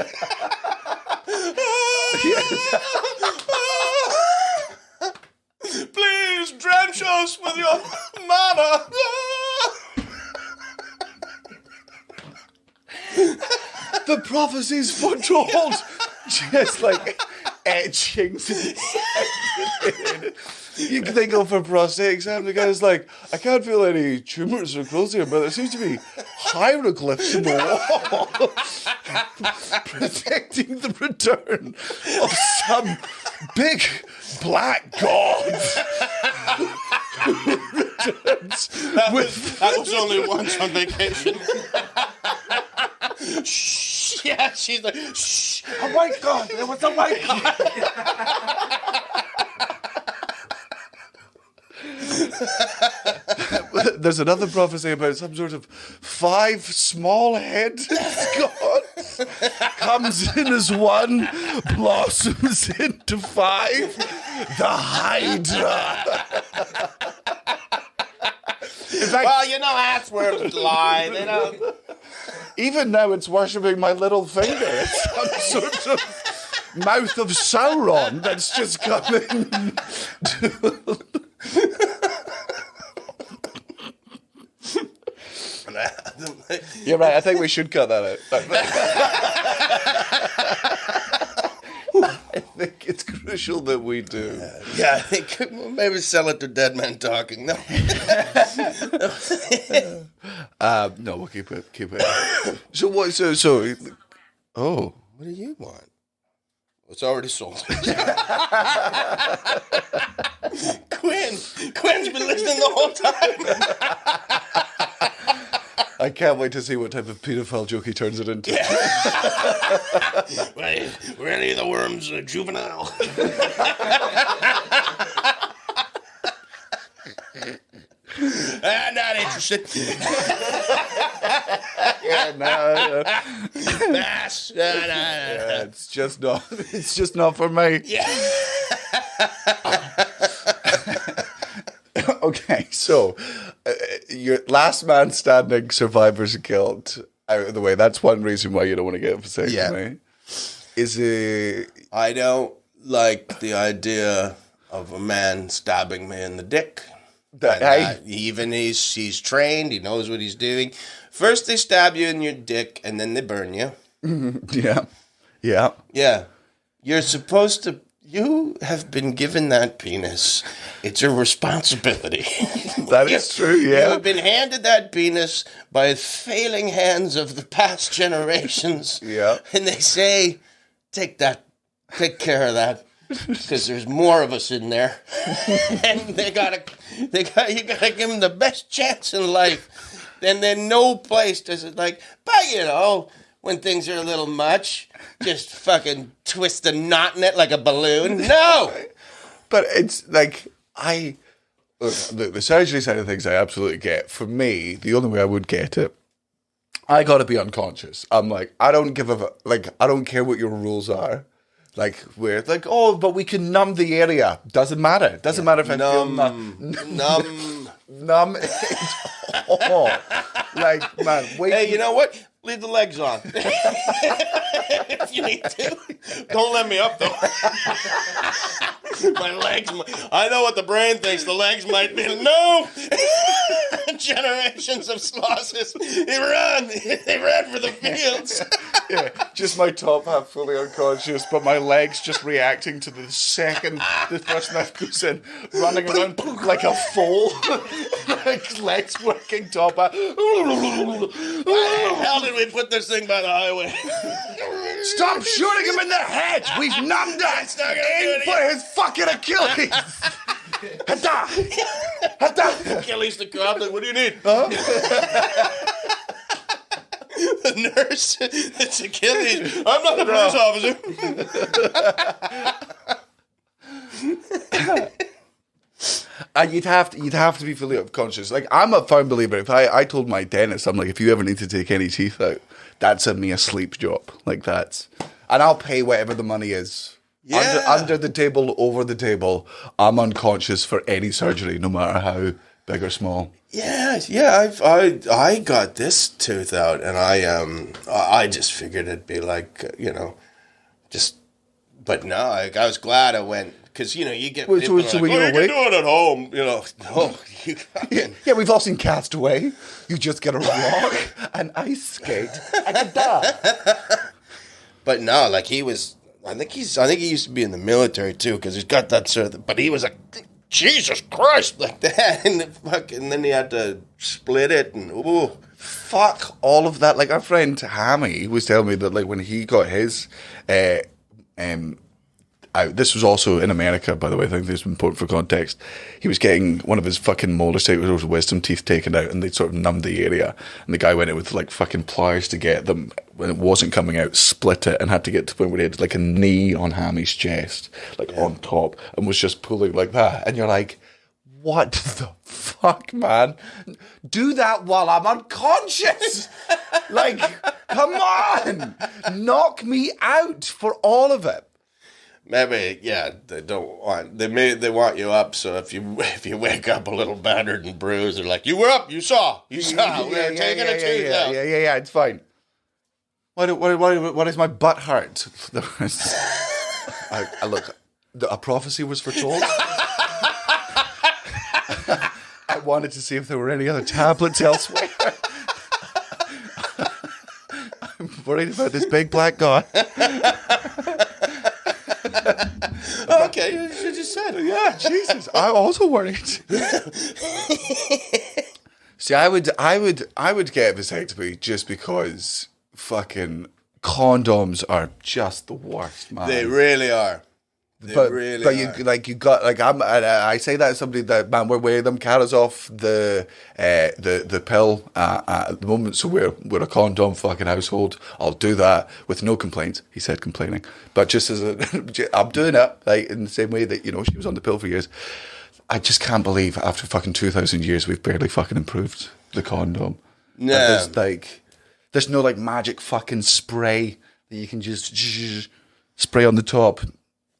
Please drench us with your mama. The prophecies foretold. Just like etchings. You can think of for prostate exam, the guy's like, I can't feel any tumours or growths here, but there seems to be hieroglyphs in the wall predicting the return of some big black god. That was only once on vacation. Shh. Yeah, she's like, shh, a white guy. There was a white guy. There's another prophecy about some sort of 5 small-headed gods comes in as one, blossoms into 5. The Hydra. In fact, Well, that's where it lie. They don't. even now it's worshipping my little finger. It's some sort of mouth of Sauron that's just coming. You're right. I think we should cut that out. I think it's crucial that we do. Yeah, I think maybe sell it to Dead Man Talking. No. No, we'll keep it. So what? So. Oh, What do you want? It's already sold. Quinn's been listening the whole time. I can't wait to see what type of paedophile joke he turns it into. Wait, were any of the worms juvenile? Not interested. Yeah, no. Bass. Yeah, it's just not. It's just not for me. Yeah. Okay, so your last man standing, survivors guilt out of the way. That's one reason why you don't want to get a vasectomy. Yeah. Is it? I don't like the idea of a man stabbing me in the dick. Even he's trained, he knows what he's doing. First they stab you in your dick, and then they burn you. Yeah. Yeah. You're supposed to... You have been given that penis. It's a responsibility. That is true, yeah. You have been handed that penis by failing hands of the past generations. Yeah. And they say, take care of that. Because there's more of us in there. And you gotta give them the best chance in life. And then no place does it like, but when things are a little much, just fucking twist a knot in it like a balloon. No! But it's like, the surgery side of things I absolutely get. For me, the only way I would get it, I gotta be unconscious. I'm like, I don't care what your rules are. Like, we're like, but we can numb the area. Doesn't matter. Doesn't matter if I feel numb. Like, man, wait. Hey, you know what? Leave the legs on. If you need to. Don't let me up, though. My legs, I know what the brain thinks. The legs might be, no! Generations of slosses. They ran for the fields. Yeah, just my top half fully unconscious, but my legs just reacting to the second the first knife goes in, running around like a foal. Like legs working top half. Why the hell did we put this thing by the highway? Stop shooting him in the head! We've numbed us! Aim for his fucking Achilles! Hada! Hada! Achilles the Cobbler, what do you need? The nurse, it's Achilles. I'm not a police officer. You'd have to be fully unconscious. Like, I'm a firm believer. If I told my dentist, I'm like, if you ever need to take any teeth out, that's me a sleep job. Like, that's, and I'll pay whatever the money is. Yeah. Under the table, over the table, I'm unconscious for any surgery, no matter how big or small. Yeah. I got this tooth out, and I just figured it'd be like, but no, I was glad I went. Because, you get people so like, when you you're can awake? do it at home. No, you can't. Yeah, we've all seen Castaway. You just get a rock, an ice skate, and a duck. But no, like I think he used to be in the military too, because he's got that sort of, but he was like, Jesus Christ, like that, and then he had to split it, and ooh. Fuck all of that. Like, our friend Hammy was telling me that, like, when he got his, out. This was also in America, by the way. I think this is important for context. He was getting one of his fucking molars taken, or wisdom teeth taken out, and they sort of numbed the area. And the guy went in with like fucking pliers to get them. When it wasn't coming out, split it, and had to get to the point where he had like a knee on Hammy's chest, like on top, and was just pulling like that. And you're like, what the fuck, man? Do that while I'm unconscious. Like, come on. Knock me out for all of it. Maybe, yeah, they don't want, they want you up, so if you wake up a little battered and bruised, they're like, you were up, you saw, we were taking a tooth out. Yeah, it's fine. Why does my butt hurt? I look, a prophecy was foretold. I wanted to see if there were any other tablets elsewhere. I'm worried about this big black god. Okay, you should just said it. Yeah, Jesus. I'm also worried. See, I would get a vasectomy just because fucking condoms are just the worst, man. They really are. But I say that as somebody that, man, we're wearing them, Cara's off the pill at the moment, so we're a condom fucking household. I'll do that with no complaints. He said complaining, but just as I'm doing it, like in the same way that, you know, she was on the pill for years. I just can't believe after fucking 2,000 years we've barely fucking improved the condom. No, there's no like magic fucking spray that you can just spray on the top.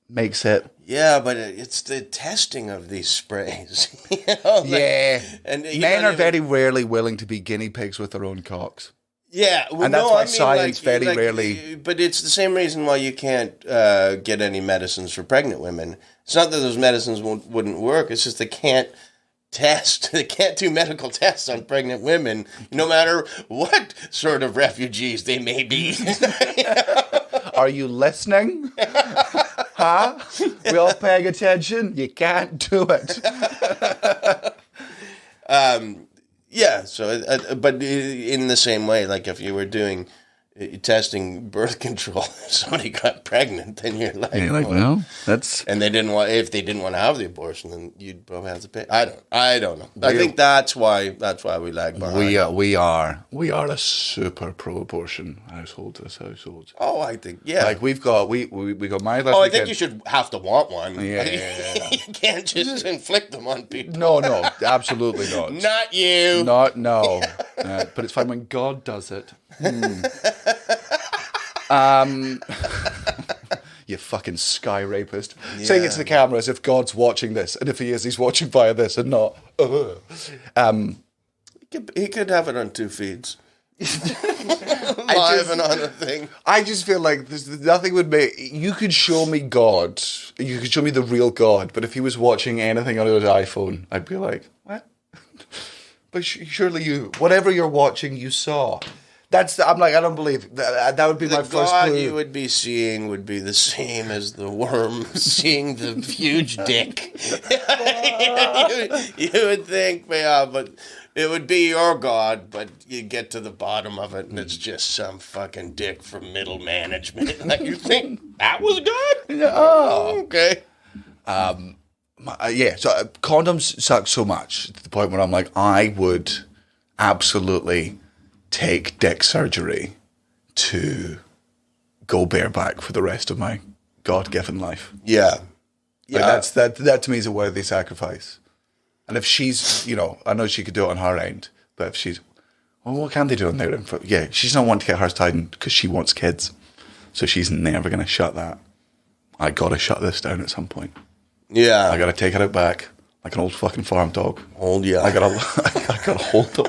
Makes it. Yeah, but it's the testing of these sprays. You know, yeah. And men are very rarely willing to be guinea pigs with their own cocks. Yeah. Well, and that's why science very rarely... But it's the same reason why you can't get any medicines for pregnant women. It's not that those medicines wouldn't work. It's just they can't test. They can't do medical tests on pregnant women, no matter what sort of refugees they may be. Are you listening? Huh? We all paying attention? You can't do it. Yeah, so, but in the same way, like if you were doing testing birth control, if somebody got pregnant, then you're like, well, that's... And if they didn't want to have the abortion, then you'd probably have to pay. I don't know. I think that's why we lag behind. We are a super pro-abortion household. This household. Oh, I think, yeah. Like we got married last I weekend. think you should have to want one. Yeah. You can't just inflict them on people. No, absolutely not. Not you. No. But it's fine when God does it. You fucking sky rapist. Yeah. Saying it to the camera as if God's watching this, and if he is, he's watching via this and not. He could have it on 2 feeds. Live and on a thing. I just feel like there's nothing would make... You could show me God. You could show me the real God, but if he was watching anything on his iPhone, I'd be like, what? But surely whatever you're watching, you saw. I'm like, I don't believe that would be my first God clue. You would be seeing would be the same as the worm seeing the huge dick. you would think, yeah, but it would be your God, but you get to the bottom of it and it's just some fucking dick from middle management. Like, you think that was God? Oh, okay. Yeah, so condoms suck so much to the point where I'm like, I would absolutely take dick surgery to go bareback for the rest of my God-given life. Yeah. Yeah. Like that to me is a worthy sacrifice. And if she's, I know she could do it on her end, but if she's, well, what can they do on their end? Yeah, she's not wanting to get hers tied because she wants kids. So she's never going to shut that. I got to shut this down at some point. Yeah. I got to take it out back like an old fucking farm dog. Yeah. I got to hold him.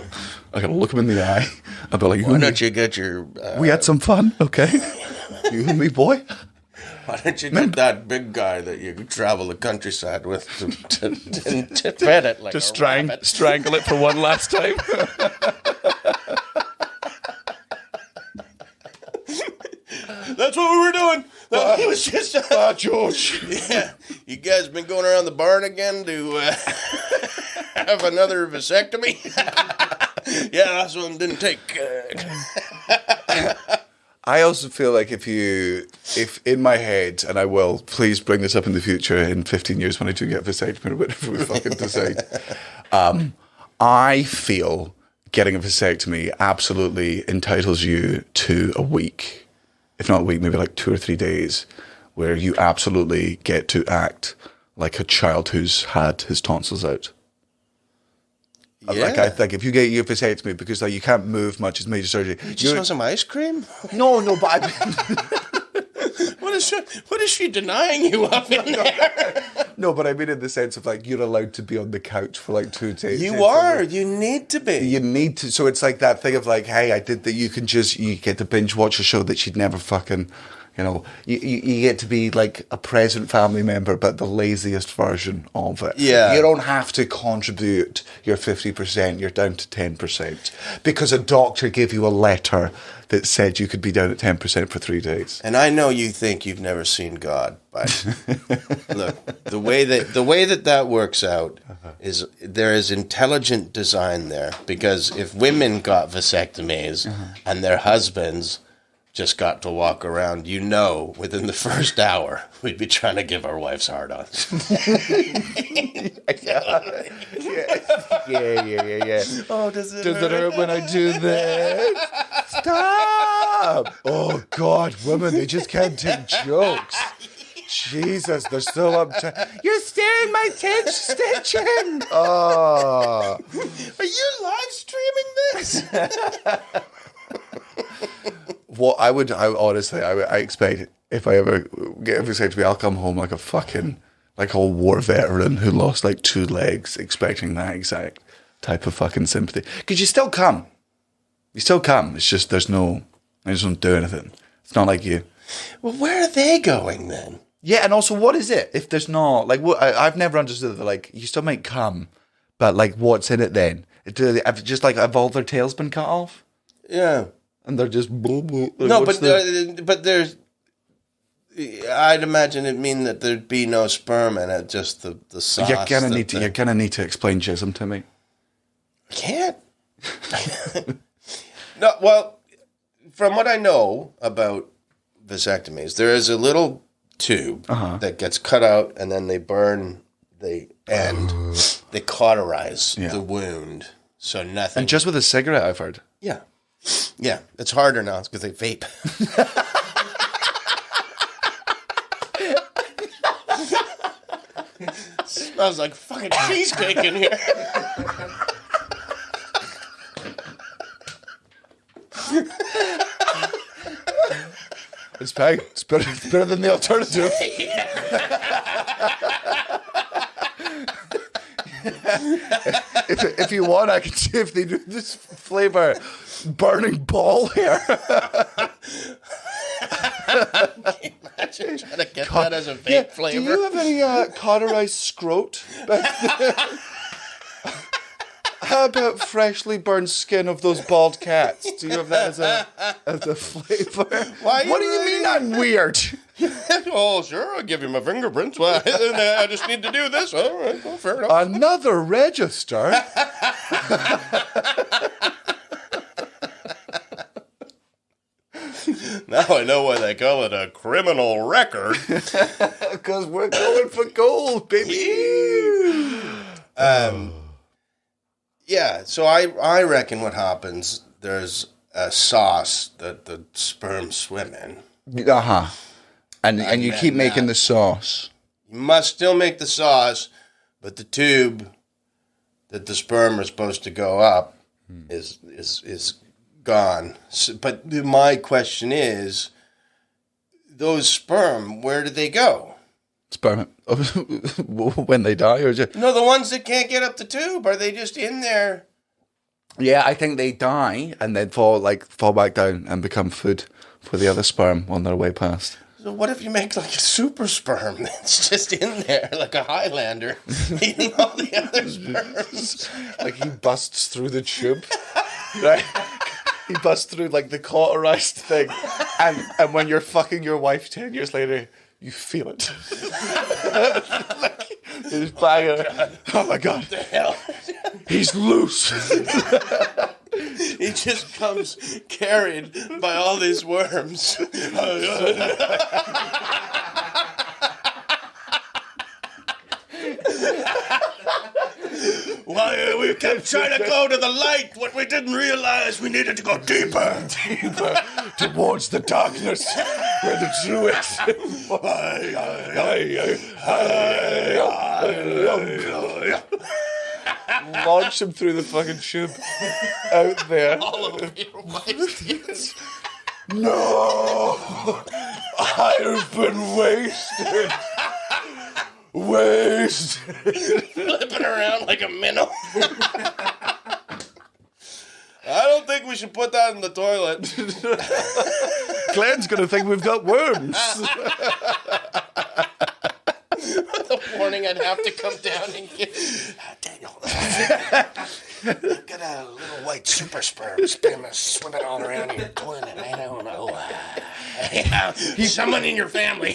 I got to look him in the eye. I'll be like, why don't you get your... we had some fun, okay? You and me, boy. Why don't you get that big guy that you travel the countryside with to pet it like to rabbit? Strangle it for one last time. That's what we were doing. It was just George. Yeah, you guys been going around the barn again to have another vasectomy? Yeah, last one didn't take. I also feel like if in my head, and I will, please bring this up in the future in 15 years when I do get a vasectomy or whatever we fucking decide. I feel getting a vasectomy absolutely entitles you to a week, if not a week, maybe like 2 or 3 days, where you absolutely get to act like a child who's had his tonsils out. Yeah. Like, I think if you get your vasectomy, because like, you can't move much, it's major surgery. You just want some ice cream? No, but What is she denying you up in there? No, but I mean in the sense of like you're allowed to be on the couch for like 2 days. You are. You need to be. You need to. So it's like that thing of like, hey, I did that. You get to binge watch a show that she'd never fucking, you get to be like a present family member, but the laziest version of it. Yeah. You don't have to contribute your 50%. You're down to 10% because a doctor gave you a letter that said you could be down at 10% for 3 days. And I know you think you've never seen God, but look, the way that works out is there is intelligent design there. Because if women got vasectomies and their husbands just got to walk around, within the first hour, we'd be trying to give our wives hard-ons. Yeah. Oh, does it hurt when I do that? Stop! Oh, God, women, they just can't take jokes. Jesus, they're still up to... You're staring my stitching! Oh. Are you live streaming this? What I expect if I ever get a vasectomy, I'll come home like a fucking, like a war veteran who lost like 2 legs, expecting that exact type of fucking sympathy. Because you still come. It's just I just don't do anything. It's not like you. Well, where are they going then? Yeah, and also, what is it if there's not, like, what I've never understood that, like, you still might come, but like, what's in it then? Have all their tails been cut off? Yeah. And they're just no, but there's. I'd imagine it mean that there'd be no sperm in it, just the sauce. You're gonna need to explain jism to me. I can't. No, well, from what I know about vasectomies, there is a little tube that gets cut out, and then they burn the end. They cauterize the wound, so nothing. And just with a cigarette, I've heard. Yeah. Yeah, it's harder now. It's because they vape. Smells like fucking cheesecake in here. It's bang. It's better than the alternative. If you want, I can see if they do this flavor burning ball hair. Imagine trying to get that as a vape flavor. Do you have any cauterized scrot? How about freshly burned skin of those bald cats? Do you have that as a flavor? What do you mean I'm weird? Oh, sure, I'll give you my fingerprints. Well, I just need to do this. All right, well, fair enough. Another register? Now I know why they call it a criminal record. Because we're going for gold, baby. Yeah, so I reckon what happens, there's a sauce that the sperm swim in. And you keep making the sauce. You must still make the sauce, but the tube that the sperm are supposed to go up is gone. So, but my question is, those sperm, where do they go? Sperm when they die, or just No, the ones that can't get up the tube, are they just in there? Yeah, I think they die and then fall back down and become food for the other sperm on their way past. So what if you make like a super sperm that's just in there, like a Highlander, eating all the other sperms? Like he busts through the tube, right? He busts through like the cauterized thing, and when you're fucking your wife 10 years later, you feel it. Like, he's banging. Oh my god! What the hell? He's loose. He just comes carried by all these worms. Why we kept trying to go to the light, what we didn't realize we needed to go deeper. Deeper towards the darkness where the true launch him through the fucking tube out there. All of your wife's No, I've been wasted. flipping around like a minnow. I don't think we should put that in the toilet. Glenn's gonna think we've got worms. The morning I'd have to come down and get Daniel. Got a little white super sperm swimming all around your toilet. I don't know. He's someone in your family.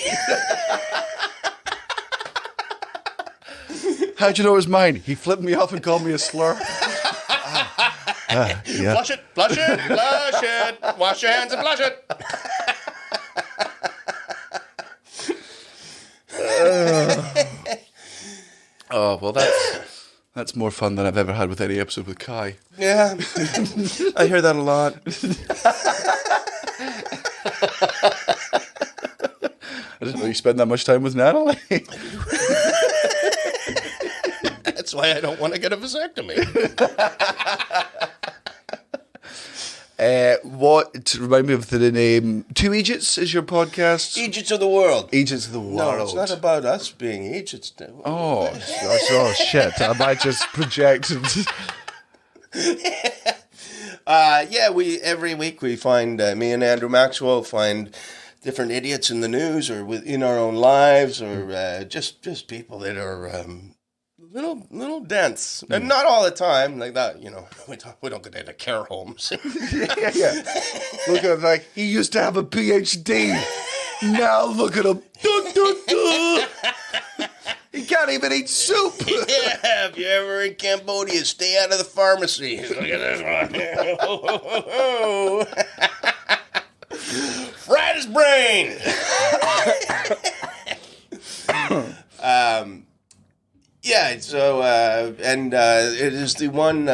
How'd you know it was mine? He flipped me off and called me a slur. Yeah. Flush it, flush it, flush it. Wash your hands and flush it. Oh, well, that's more fun than I've ever had with any episode with Kai. Yeah, I hear that a lot. I didn't know you spend that much time with Natalie. That's why I don't want to get a vasectomy. To remind me of the name, Two Eejits is your podcast? Eejits of the world. Eejits of the world. No, it's not about us being Eejits. Oh, shit. I might just project. Every week we find, me and Andrew Maxwell find different idiots in the news or within our own lives or just people that are little dense. And not all the time like that, we don't get into care homes. Yeah. Look at him like, he used to have a PhD. Now look at him. Dun, dun, dun. He can't even eat soup. Yeah, if you're ever in Cambodia, stay out of the pharmacy. Look at this one. Fried his brain. It is the one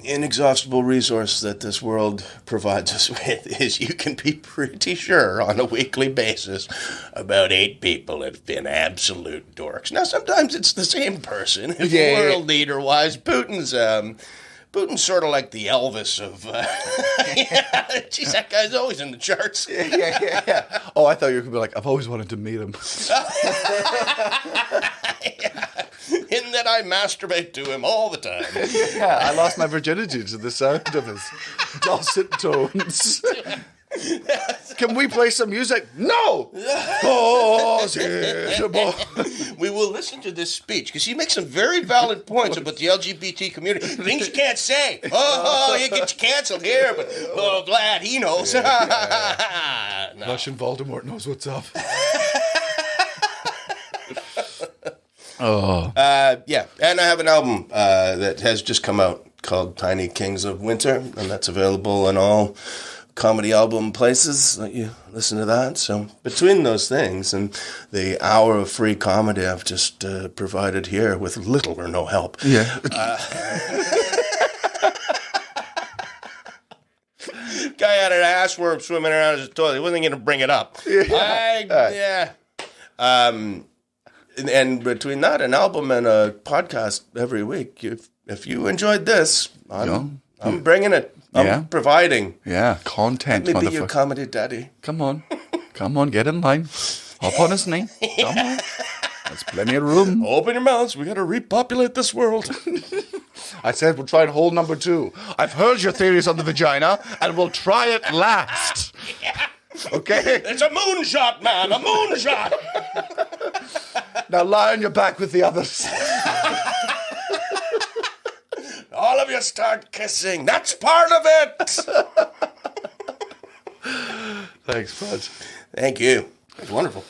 inexhaustible resource that this world provides us with is you can be pretty sure on a weekly basis about 8 people have been absolute dorks. Now, sometimes it's the same person. World leader-wise, Putin's sort of like the Elvis of... Geez, that guy's always in the charts. Yeah. Oh, I thought you were going to be like, I've always wanted to meet him. In that I masturbate to him all the time. Yeah, I lost my virginity to the sound of his dulcet tones. Can we play some music? No! We will listen to this speech because he makes some very valid points about the LGBT community. Things you can't say. You get canceled here, but glad he knows. No. Russian Voldemort knows what's up. Oh. And I have an album that has just come out called Tiny Kings of Winter, and that's available in all comedy album places. Let you listen to that. So between those things and the hour of free comedy I've just provided here with little or no help. Yeah. Guy had an ass worm swimming around his toilet. He wasn't going to bring it up. Yeah. And between that, an album and a podcast every week, if you enjoyed this, I'm bringing it. I'm providing. Yeah, content, Let me be your comedy daddy. Come on, get in line. Hop on his knee. Come on. There's plenty of room. Open your mouths. We got to repopulate this world. I said we'll try hole number 2. I've heard your theories on the vagina, and we'll try it last. Okay? It's a moonshot, man. A moonshot. Now lie on your back with the others. All of you start kissing. That's part of it. Thanks, bud. Thank you. It's wonderful.